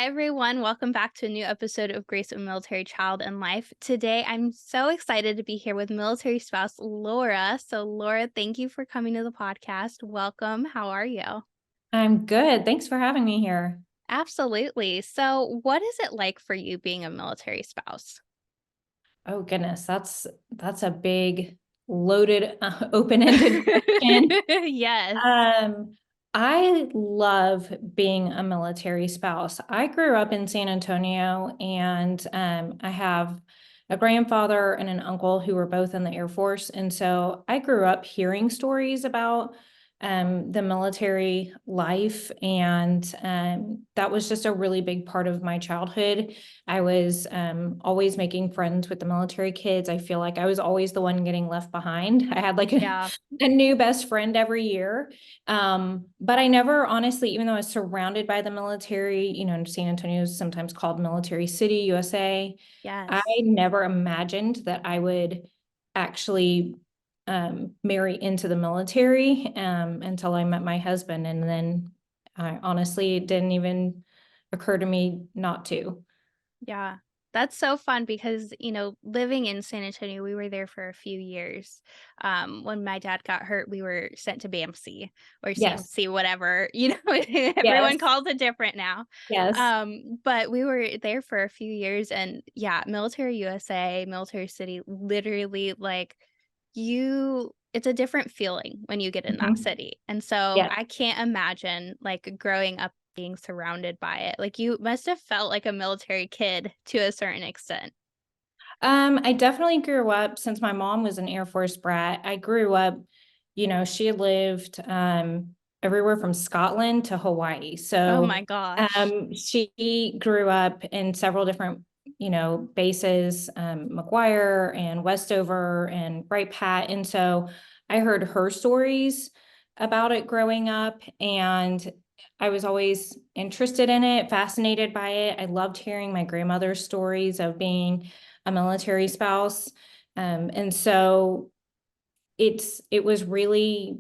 Hi, everyone. Welcome back to a new episode of Grace of Military Child and Life. Today, I'm so excited to be here with military spouse Laura. So, Laura, thank you for coming to the podcast. Welcome. How are you? I'm good. Thanks for having me here. Absolutely. So, what is it like for you being a military spouse? Oh goodness, that's a big, loaded, open-ended question. Yes. Um, I love being a military spouse. I grew up in San Antonio, and I have a grandfather and an uncle who were both in the Air Force, and so I grew up hearing stories about the military life, and that was just a really big part of my childhood. I was always making friends with the military kids. I feel like I was always the one getting left behind. I had like Yeah. a new best friend every year. But I never honestly, even though I was surrounded by the military, San Antonio is sometimes called Military City, USA. I Yes. never imagined that I would actually marry into the military until I met my husband. And then I honestly, it didn't even occur to me not to. Yeah. That's so fun because, living in San Antonio, we were there for a few years. When my dad got hurt, we were sent to BAMC or Yes, CMC, whatever, everyone yes, calls it different now. yes. But we were there for a few years and yeah, Military USA, Military City, literally it's a different feeling when you get in that Mhm. city. And so Yes. I can't imagine like growing up being surrounded by it. Like, you must have felt like a military kid to a certain extent. I definitely grew up since my mom was an Air Force brat. I grew up, she lived everywhere from Scotland to Hawaii. Oh So my gosh. she grew up in several different, bases, McGuire and Westover and Bright Pat. And so I heard her stories about it growing up, and I was always interested in it, fascinated by it. I loved hearing my grandmother's stories of being a military spouse. And so it was really,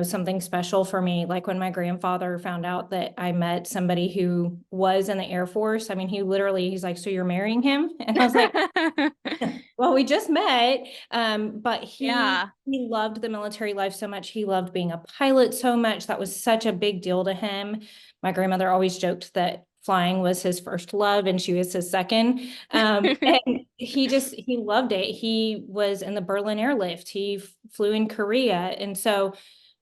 something special for me. Like when my grandfather found out that I met somebody who was in the Air Force. I mean, he's like, "So you're marrying him?" And I was like, well, we just met. But Yeah. he loved the military life so much. He loved being a pilot so much. That was such a big deal to him. My grandmother always joked that flying was his first love and she was his second. And he loved it. He was in the Berlin airlift. He flew in Korea. And so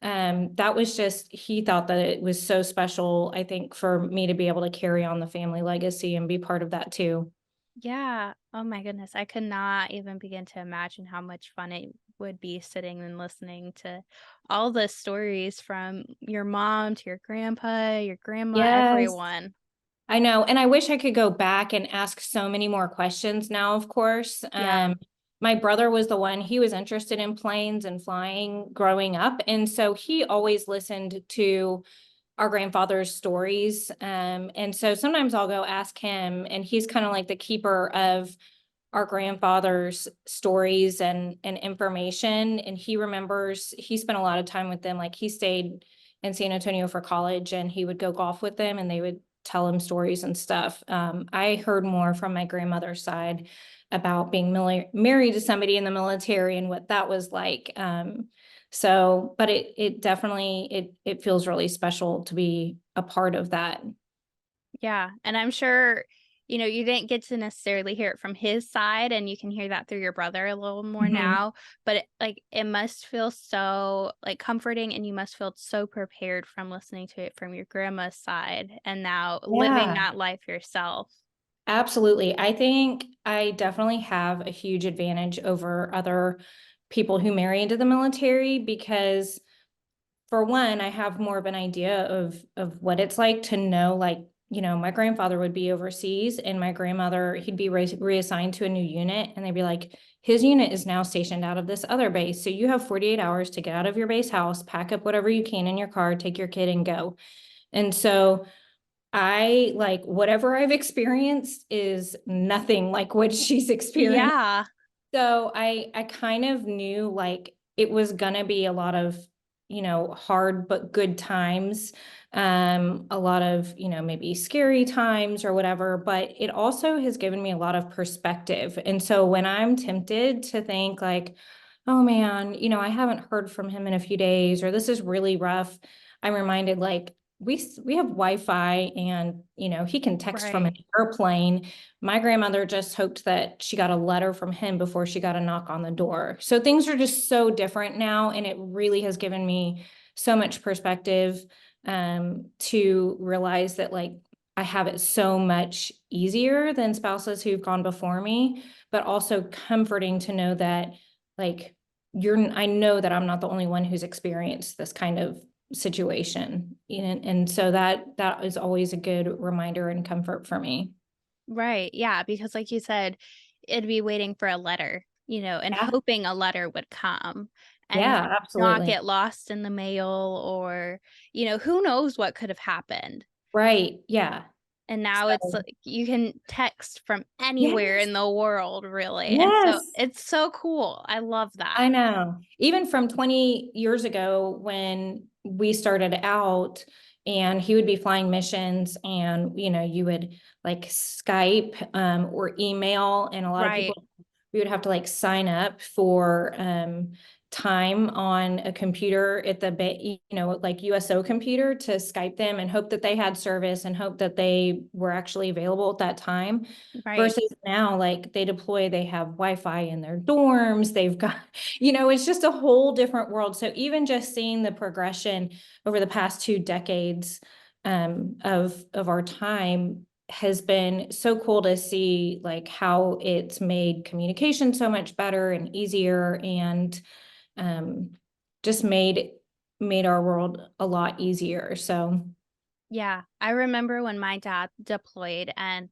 that was just, he thought that it was so special, I think, for me to be able to carry on the family legacy and be part of that too. Yeah. Oh my goodness. I could not even begin to imagine how much fun it would be sitting and listening to all the stories from your mom to your grandpa, your grandma, Yes. everyone. I know. And I wish I could go back and ask so many more questions now, of course. Yeah. My brother was the one, he was interested in planes and flying growing up. And so he always listened to our grandfather's stories. And so sometimes I'll go ask him, and he's kind of like the keeper of our grandfather's stories and information. And he remembers, he spent a lot of time with them. Like he stayed in San Antonio for college, and he would go golf with them and they would tell him stories and stuff. I heard more from my grandmother's side about being married to somebody in the military and what that was like. But it definitely, it feels really special to be a part of that. Yeah, and I'm sure, you didn't get to necessarily hear it from his side, and you can hear that through your brother a little more Mhm. now, but it must feel so, like, comforting, and you must feel so prepared from listening to it from your grandma's side and now living Yeah. that life yourself. Absolutely. I think I definitely have a huge advantage over other people who marry into the military because, for one, I have more of an idea of what it's like to know, like, my grandfather would be overseas, and my grandmother, he'd be reassigned to a new unit, and they'd be like, his unit is now stationed out of this other base. So you have 48 hours to get out of your base house, pack up whatever you can in your car, take your kid and go. And so I like whatever I've experienced is nothing like what she's experienced. Yeah. So I kind of knew like it was gonna be a lot of hard but good times, a lot of, maybe scary times or whatever, but it also has given me a lot of perspective. And so when I'm tempted to think like, oh man, I haven't heard from him in a few days, or this is really rough, I'm reminded like we have Wi-Fi, and he can text from an Right. airplane. My grandmother just hoped that she got a letter from him before she got a knock on the door. So things are just so different now, and it really has given me so much perspective, to realize that like I have it so much easier than spouses who've gone before me, but also comforting to know that like I know that I'm not the only one who's experienced this kind of situation. And so that is always a good reminder and comfort for me. Right. Yeah. Because, like you said, it'd be waiting for a letter, and Yeah. hoping a letter would come and Yeah, not absolutely. get lost in the mail, or, who knows what could have happened. Right. Yeah. And now it's So like you can text from anywhere yes. in the world, really. And so Yes. it's so cool. I love that. I know. Even from 20 years ago when we started out, and he would be flying missions, and you would like Skype, or email, and a lot of Right. people, we would have to like sign up for time on a computer at the like USO computer to Skype them and hope that they had service and hope that they were actually available at that time. Right. Versus now, like they have Wi-Fi in their dorms, they've got, it's just a whole different world. So even just seeing the progression over the past 2 decades, of our time has been so cool to see like how it's made communication so much better and easier, and um, just made our world a lot easier. So Yeah. I remember when my dad deployed, and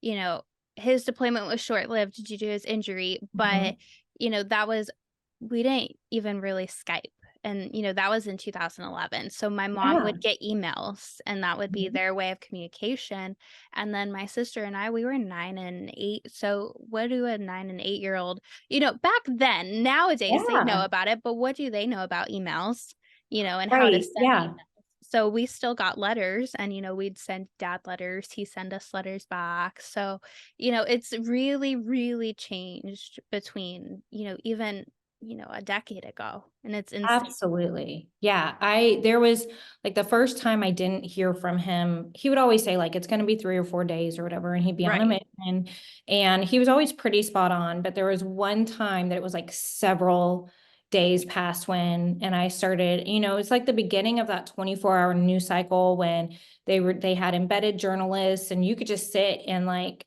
you know, his deployment was short-lived due to his injury, but, mhm. that was we didn't even really Skype, and, that was in 2011, so my mom Yeah. would get emails, and that would be Mhm. their way of communication, and then my sister and I, we were 9 and 8, so what do a 9 and 8-year-old back then, nowadays, they know Yeah. about it, but what do they know about emails, and how to Right. send Yeah. emails? So we still got letters, and, we'd send dad letters, he send us letters back. So, it's really, really changed between, even, a decade ago. And it's insane. Absolutely. Yeah. There was like the first time I didn't hear from him, he would always say like, it's going to be 3 or 4 days or whatever. And he'd be on a Right. mission, and he was always pretty spot on. But there was one time that it was like several days past and I started, it's like the beginning of that 24-hour news cycle when they had embedded journalists, and you could just sit and like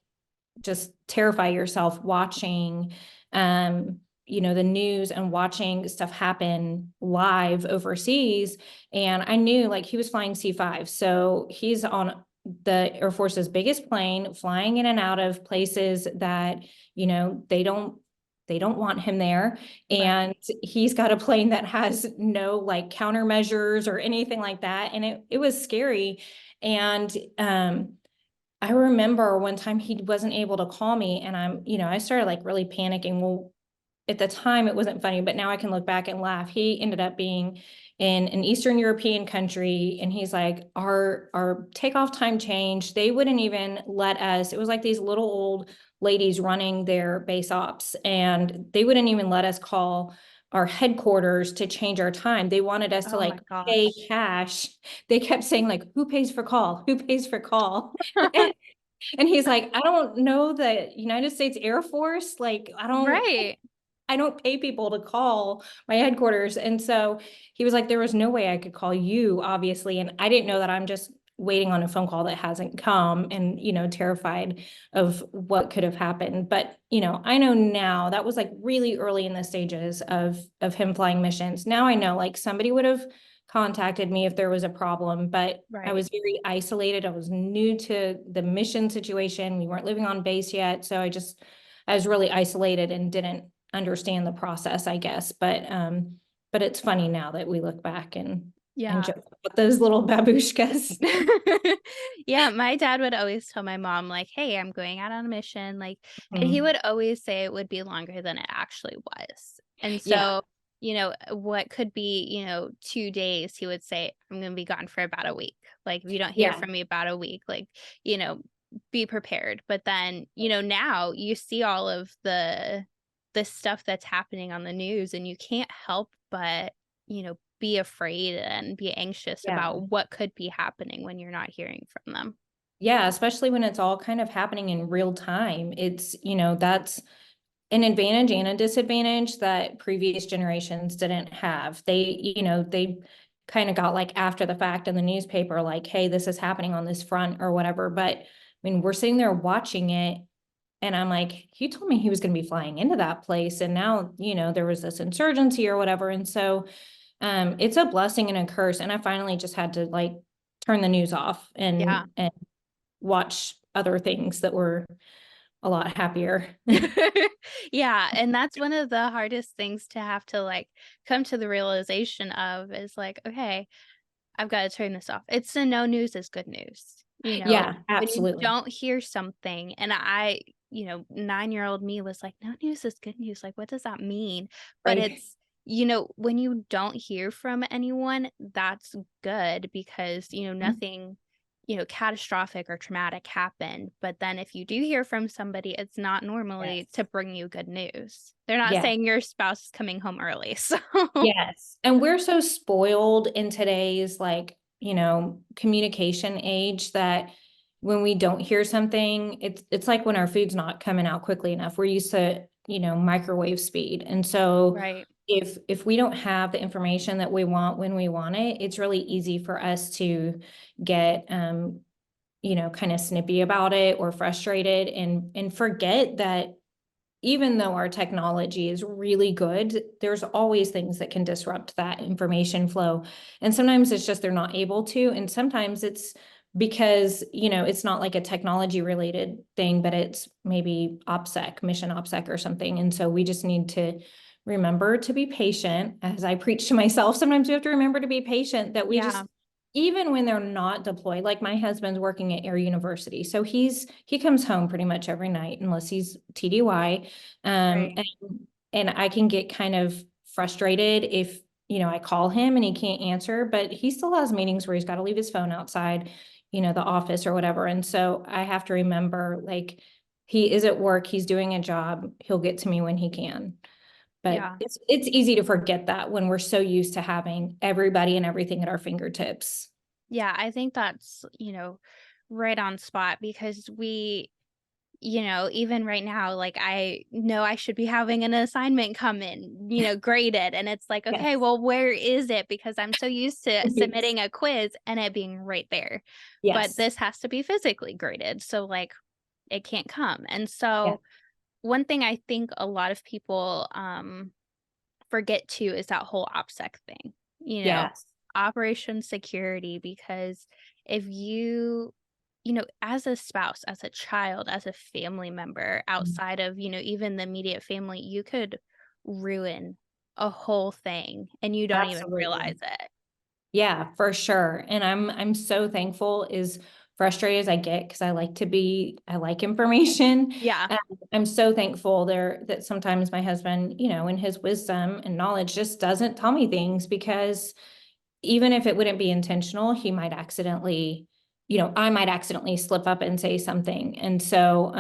just terrify yourself watching the news and watching stuff happen live overseas. And I knew like he was flying C5, so he's on the Air Force's biggest plane, flying in and out of places that they don't want him there. Right. And he's got a plane that has no like countermeasures or anything like that, and it was scary. And I remember one time he wasn't able to call me, and I started like really panicking. Well, at the time it wasn't funny, but now I can look back and laugh. He ended up being in an Eastern European country, and he's like, our takeoff time changed. They wouldn't even let us. It was like these little old ladies running their base ops, and they wouldn't even let us call our headquarters to change our time. They wanted us to Oh my like pay gosh. cash. They kept saying like, who pays for call? Who pays for call? And he's like, I don't know the United States Air Force. Like, Right. I don't pay people to call my headquarters. And so he was like, there was no way I could call you, obviously. And I didn't know that I'm just waiting on a phone call that hasn't come, and, terrified of what could have happened. But, I know now that was like really early in the stages of him flying missions. Now I know like somebody would have contacted me if there was a problem, but I Right. was very isolated. I was new to the mission situation. We weren't living on base yet. So I was really isolated and didn't understand the process, I guess. But it's funny now that we look back and Yeah. joke about those little babushkas. Yeah, my dad would always tell my mom, like, "Hey, I'm going out on a mission," like, and he Mhm. would always say it would be longer than it actually was. And Yeah. so, what could be, 2 days, he would say, I'm going to be gone for about a week. Like, if you don't hear Yeah. from me about a week, like, you know, be prepared. But then, now you see all of the stuff that's happening on the news, and you can't help but, be afraid and be anxious Yeah. about what could be happening when you're not hearing from them. Yeah, especially when it's all kind of happening in real time. That's an advantage and a disadvantage that previous generations didn't have. They kind of got like after the fact in the newspaper, like, hey, this is happening on this front or whatever. But I mean, we're sitting there watching it, and I'm like, he told me he was going to be flying into that place. And now, there was this insurgency or whatever. And so it's a blessing and a curse. And I finally just had to like turn the news off Yeah. and watch other things that were a lot happier. Yeah, and that's one of the hardest things to have to, like, come to the realization of is, like, "Okay, I've gotta turn this off." It's the no news is good news, Yeah, when you absolutely. don't hear something, and 9-year-old me was like, "No news is good news," like, what does that mean? But Right. it's when you don't hear from anyone, that's good because, nothing, catastrophic or traumatic happened, but then if you do hear from somebody, it's not normally Yes. to bring you good news. They're not Yeah. saying your spouse is coming home early, so Yes. And we're so spoiled in today's like, communication age that when we don't hear something, it's like when our food's not coming out quickly enough. We're used to, microwave speed. And so Right. if we don't have the information that we want when we want it, it's really easy for us to get kind of snippy about it or frustrated and forget that even though our technology is really good, there's always things that can disrupt that information flow. And sometimes it's just they're not able to. And sometimes it's because, it's not like a technology related thing, but it's maybe OPSEC, mission OPSEC or something. And so we just need to remember to be patient. As I preach to myself, sometimes we have to remember to be patient that we Yeah, just, even when they're not deployed, like my husband's working at Air University. So he comes home pretty much every night unless he's TDY. right. And I can get kind of frustrated if, I call him and he can't answer, but he still has meetings where he's got to leave his phone outside, the office or whatever. And so I have to remember, like, he is at work, he's doing a job, he'll get to me when he can. But Yeah. it's easy to forget that when we're so used to having everybody and everything at our fingertips. Yeah, I think that's, right on spot because even right now, like, I know I should be having an assignment come in, graded, and it's like, "Okay, Yes. well, where is it?" Because I'm so used to Yes. submitting a quiz and it being right there, but Yes. this has to be physically graded, so, like, it can't come, and Yeah. so, one thing I think a lot of people, forget too is that whole OPSEC thing, Yes. Operation Security, because if as a spouse, as a child, as a family member outside of, even the immediate family, you could ruin a whole thing and you don't even Absolutely. realize it. Yeah, for sure. And I'm so thankful, as frustrated as I get, because I like information. Yeah. Um, I'm so thankful there that sometimes my husband, in his wisdom and knowledge, just doesn't tell me things because even if it wouldn't be intentional, he might accidentally, I might accidentally slip up and say something. And so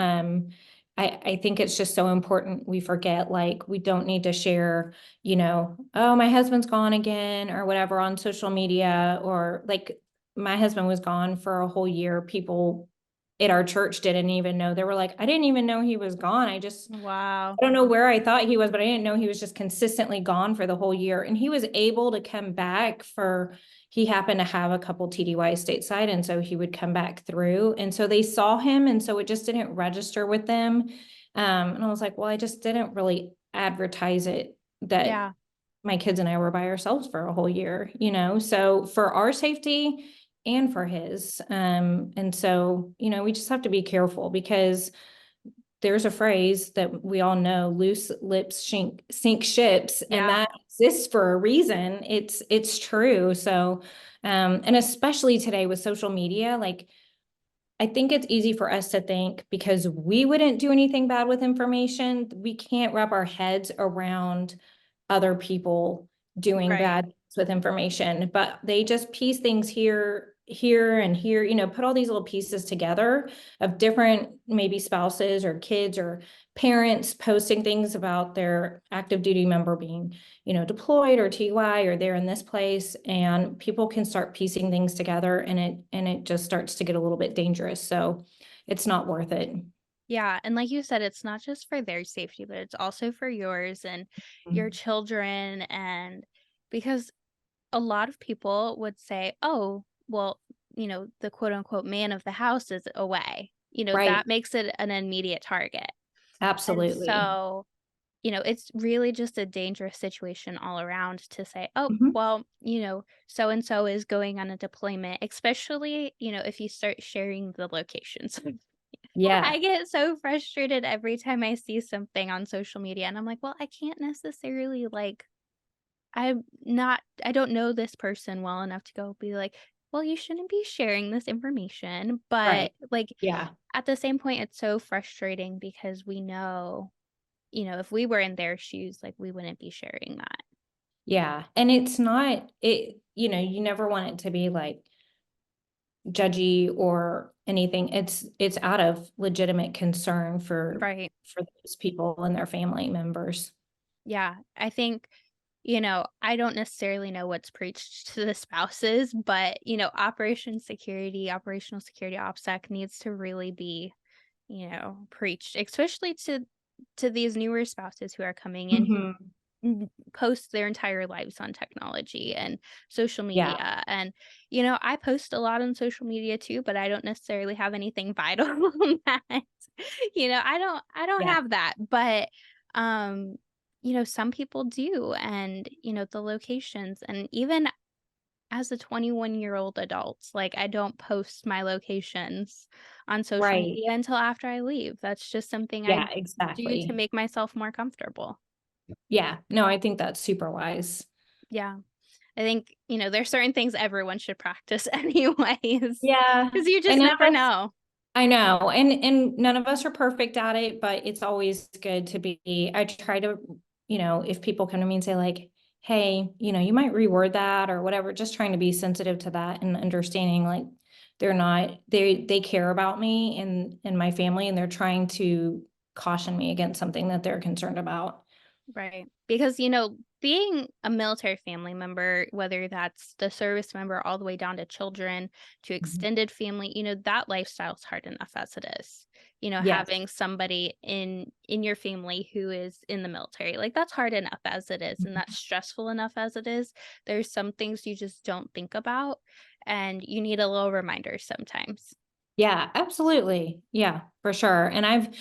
I think it's just so important we forget, like, we don't need to share, oh, my husband's gone again or whatever on social media, or like my husband was gone for a whole year. People at our church didn't even know. They were like, I didn't even know he was gone. Wow. I don't know where I thought he was, but I didn't know he was just consistently gone for the whole year. And he was able to come back he happened to have a couple TDY stateside. And so he would come back through. And so they saw him. And so it just didn't register with them. And I was like, well, I just didn't really advertise it that Yeah. my kids and I were by ourselves for a whole year, So for our safety and for his. And so, we just have to be careful because there's a phrase that we all know: loose lips sink ships, and Yeah. that exists for a reason. It's true. So and especially today with social media, like, I think it's easy for us to think because we wouldn't do anything bad with information, we can't wrap our heads around other people doing Right. bad things with information, but they just piece things here and here, put all these little pieces together of different maybe spouses or kids or parents posting things about their active duty member being, deployed or TY or they're in this place, and people can start piecing things together, and it just starts to get a little bit dangerous. So it's not worth it. Yeah, and like you said, it's not just for their safety, but it's also for yours and your children. And because a lot of people would say, oh, well, the quote unquote man of the house is away. Right. That makes it an immediate target. And Absolutely. so, it's really just a dangerous situation all around to say, oh, Mhm. well, so and so is going on a deployment, especially, if you start sharing the locations. Yeah. I get so frustrated every time I see something on social media, and I'm like, well, I can't necessarily I don't know this person well enough to go be like, well, you shouldn't be sharing this information. But Right. Yeah. at the same point, it's so frustrating because we know, if we were in their shoes, like we wouldn't be sharing that. Yeah. And it's not it, you never want it to be like judgy or anything. It's out of legitimate concern Right. for those people and their family members. Yeah. I think, I don't necessarily know what's preached to the spouses, but, operational security OPSEC needs to really be, preached, especially to these newer spouses who are coming in who Mhm. post their entire lives on technology and social Yeah. media. And, I post a lot on social media too, but I don't necessarily have anything vital on that. I don't Yeah. have that. But some people do. And, the locations, and even as a 21-year-old adult, like I don't post my locations on social Right. media until after I leave. That's just something I Yeah, do to exactly. make myself more comfortable. Yeah. No, I think that's super wise. Yeah. I think, there's certain things everyone should practice anyways, Yeah. because you just And none never of us know. I know, and none of us are perfect at it, but it's always good to be. I try to, if people come to me and say like, "Hey, you might reword that or whatever," just trying to be sensitive to that and understanding like they care about me and my family, and they're trying to caution me against something that they're concerned about. Right. Because, being a military family member, whether that's the service member all the way down to children to Mhm. extended family, that lifestyle is hard enough as it is. Yes. Having somebody in your family who is in the military, like that's hard enough as it is, and that's stressful enough as it is. There's some things you just don't think about, and you need a little reminder sometimes. Yeah, absolutely. Yeah, for sure. And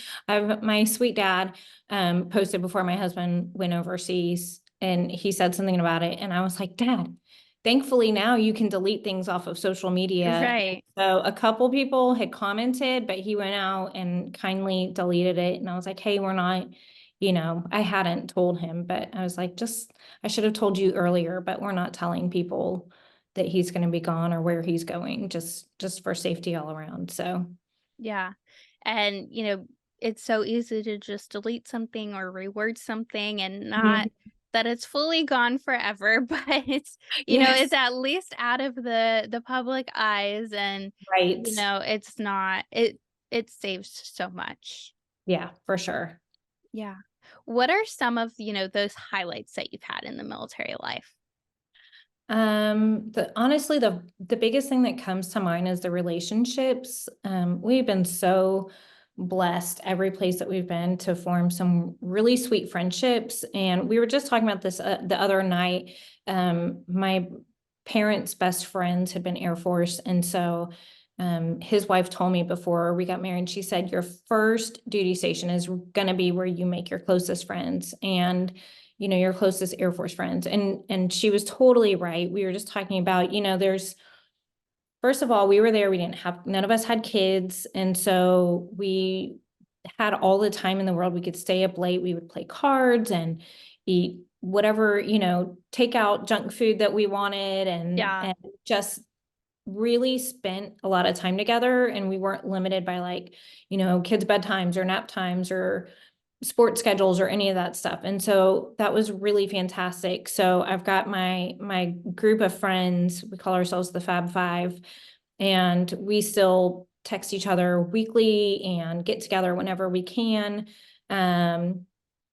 my sweet dad, posted before my husband went overseas, and he said something about it. And I was like, Dad, thankfully now you can delete things off of social media. And Right. so a couple people had commented, but he went out and kindly deleted it. And I was like, hey, we're not, I hadn't told him, but I was like, I should have told you earlier, but we're not telling people that he's going to be gone or where he's going, just for safety all around. So Yeah. And, it's so easy to just delete something or reword something and not Mhm. that it's fully gone forever, but it's Yes, at least out of the public eyes. And, right. it's not it saves so much. Yeah, for sure. Yeah. What are some of, those highlights that you've had in the military life? The honestly, the biggest thing that comes to mind is the relationships. We've been so blessed every place that we've been to form some really sweet friendships. And we were just talking about this the other night. My parents' best friends had been Air Force, and so his wife told me before we got married, she said, "Your first duty station is going to be where you make your closest friends." And your closest Air Force friends. And she was totally right. We were just talking about, there's first of all, we were there, we didn't have none of us had kids. And so we had all the time in the world. We could stay up late, we would play cards and eat whatever, take out junk food that we wanted, Yeah. and just really spent a lot of time together. And we weren't limited by like, kids' bedtimes or nap times or sports schedules or any of that stuff. And so that was really fantastic. So I've got my group of friends, we call ourselves the Fab Five, and we still text each other weekly and get together whenever we can.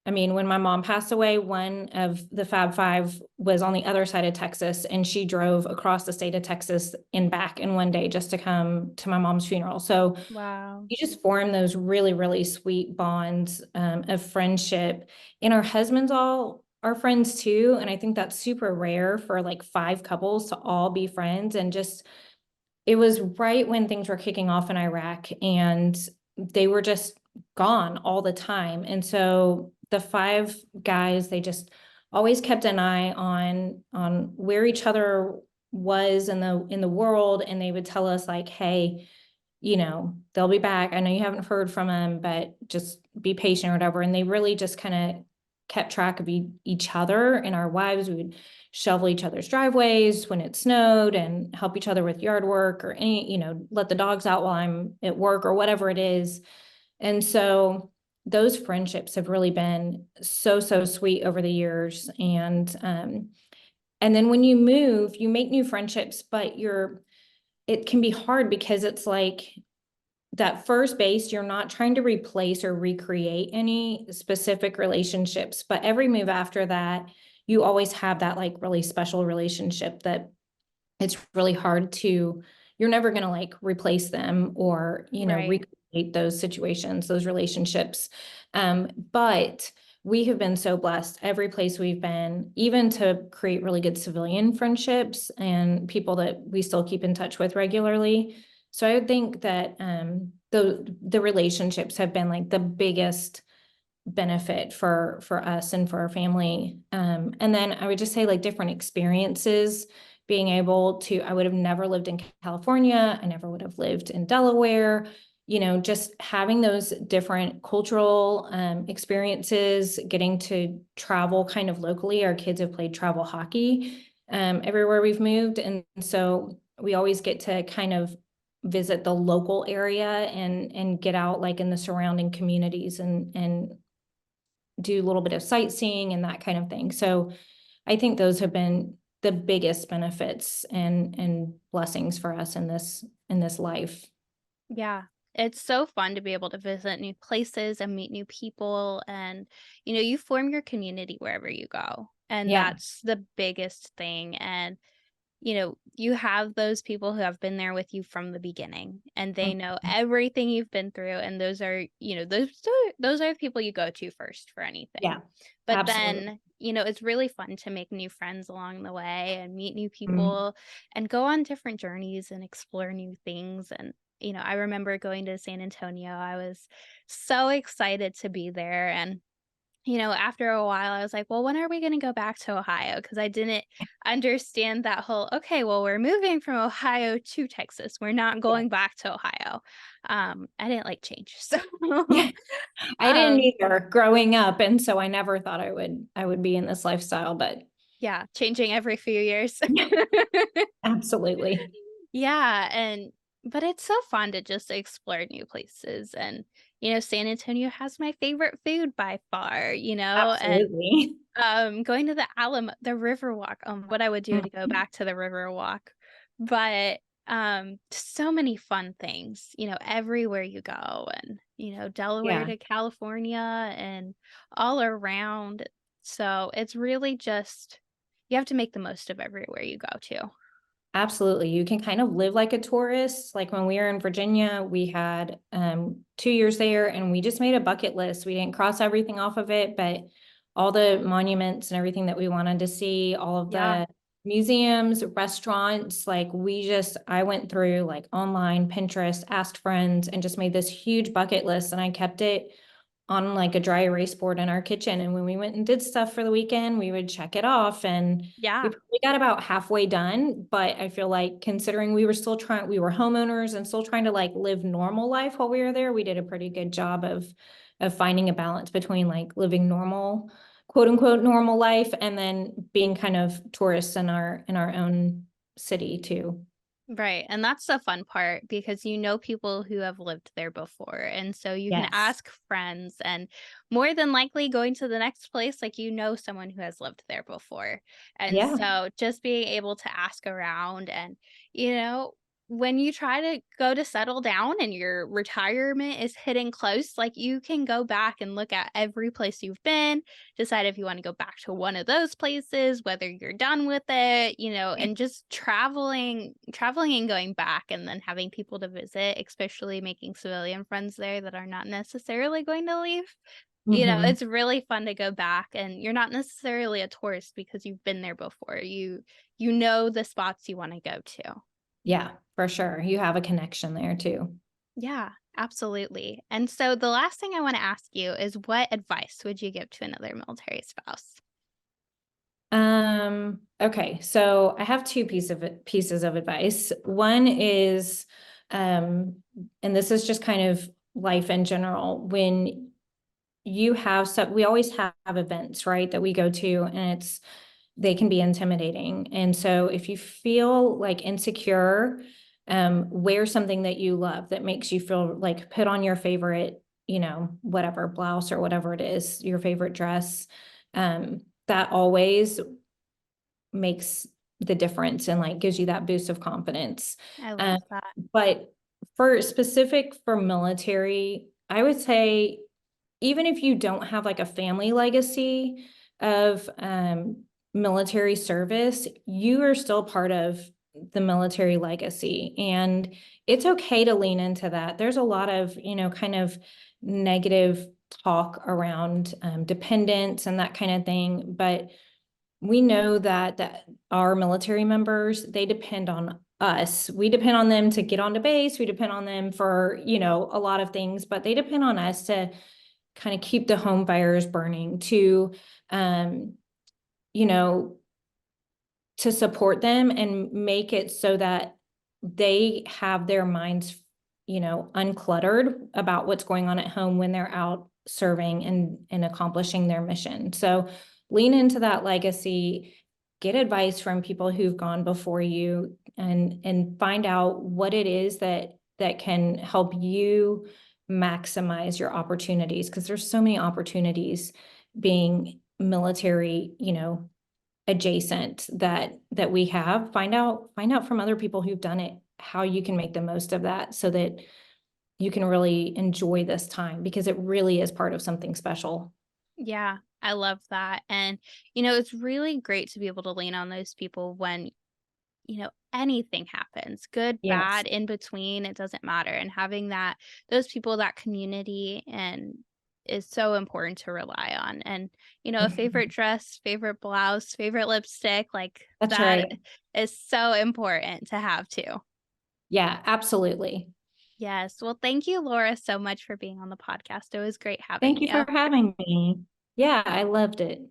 I mean, when my mom passed away, one of the Fab Five was on the other side of Texas, and she drove across the state of Texas and back in one day just to come to my mom's funeral. So Wow. you just form those really, really sweet bonds of friendship. And our husbands all are friends too. And I think that's super rare for like five couples to all be friends. And just, it was right when things were kicking off in Iraq, and they were just gone all the time. And so the five guys, they just always kept an eye on where each other was in the world. And they would tell us like, hey, they'll be back. I know you haven't heard from them, but just be patient or whatever. And they really just kind of kept track of each other and our wives. We would shovel each other's driveways when it snowed and help each other with yard work or let the dogs out while I'm at work or whatever it is. And so those friendships have really been so, so sweet over the years. And then when you move, you make new friendships, but it can be hard because it's like that first base, you're not trying to replace or recreate any specific relationships, but every move after that, you always have that like really special relationship that it's really hard to, you're never going to like replace them or, Right. recreate those situations, those relationships. But we have been so blessed every place we've been, even to create really good civilian friendships and people that we still keep in touch with regularly. So I would think that the relationships have been like the biggest benefit for us and for our family. And then I would just say like different experiences, being able to, I would have never lived in California. I never would have lived in Delaware. Just having those different cultural experiences, getting to travel kind of locally. Our kids have played travel hockey everywhere we've moved. And so we always get to kind of visit the local area and get out like in the surrounding communities and do a little bit of sightseeing and that kind of thing. So I think those have been the biggest benefits and blessings for us in this life. Yeah. It's so fun to be able to visit new places and meet new people and you form your community wherever you go. And Yeah. that's the biggest thing. And you have those people who have been there with you from the beginning and they know Mhm. everything you've been through. And those are, those are the people you go to first for anything. Yeah, But absolutely. then, it's really fun to make new friends along the way and meet new Mhm. people and go on different journeys and explore new things. And, I remember going to San Antonio. I was so excited to be there. And after a while, I was like, well, when are we going to go back to Ohio? Because I didn't understand that whole, okay, well, we're moving from Ohio to Texas. We're not Yeah. going back to Ohio. I didn't like change. So, Yeah. I didn't um, either growing up, and so I never thought I would be in this lifestyle, but yeah, changing every few years. yeah, absolutely. Yeah, but it's so fun to just explore new places and San Antonio has my favorite food by far, and Absolutely. going to the the river walk, what I would do to go Mhm. back to the river walk. But, so many fun things, everywhere you go and, Delaware Yeah. to California and all around. So it's really just you have to make the most of everywhere you go to. Absolutely. You can kind of live like a tourist. Like when we were in Virginia, we had 2 years there and we just made a bucket list. We didn't cross everything off of it, but all the monuments and everything that we wanted to see, all of Yeah. the museums, restaurants, like I went through like online, Pinterest, asked friends, and just made this huge bucket list. And I kept it on like a dry erase board in our kitchen. And when we went and did stuff for the weekend, we would check it off. And we Yeah. probably got about halfway done. But I feel like considering we were homeowners and still trying to like live normal life while we were there, we did a pretty good job of finding a balance between like living normal, quote unquote, normal life and then being kind of tourists in our own city too. Right, and that's the fun part because you know people who have lived there before, and so you can Yes. ask friends, and more than likely going to the next place, like, you know someone who has lived there before, and Yeah. so just being able to ask around and, you know, when you try to go to settle down and your retirement is hitting close, like, you can go back and look at every place you've been, decide if you wanna go back to one of those places, whether you're done with it, you know, and just traveling and going back and then having people to visit, especially making civilian friends there that are not necessarily going to leave. You know, Mhm. it's really fun to go back and you're not necessarily a tourist because you've been there before. You know the spots you wanna go to. Yeah, for sure. You have a connection there too. Yeah, absolutely. And so the last thing I wanna ask you is what advice would you give to another military spouse? Okay, so I have two pieces of advice. One is, um, and this is just kind of life in general. When you have we always have events, right, that we go to, and they can be intimidating. And so if you feel like insecure, wear something that you love that makes you feel like put on your favorite, whatever blouse or whatever it is, your favorite dress. That always makes the difference and like gives you that boost of confidence. I Um, love that. but for military, I would say even if you don't have like a family legacy of military service, you are still part of the military legacy. And it's okay to lean into that. There's a lot of, kind of negative talk around dependence and that kind of thing. But we know that our military members, they depend on us. We depend on them to get onto base. We depend on them for, a lot of things, but they depend on us to kind of keep the home fires burning, to, um, you know, to support them and make it so that they have their minds, uncluttered about what's going on at home when they're out serving and accomplishing their mission. So lean into that legacy, get advice from people who've gone before you, and find out what it is that can help you maximize your opportunities, because there's so many opportunities being military, adjacent that we have. Find out from other people who've done it how you can make the most of that so that you can really enjoy this time, because it really is part of something special. Yeah, I love that. And, you know, it's really great to be able to lean on those people when, you know, anything happens, good, Yes. bad, in between, it doesn't matter. And having those people, that community and is so important to rely on. And, you know, a Mhm. favorite dress, favorite blouse, favorite lipstick, like That's that right. is so important to have too. Yeah, absolutely. Yes. Well, thank you, Laura, so much for being on the podcast. It was great having Thank you for you. having me. Yeah, I loved it.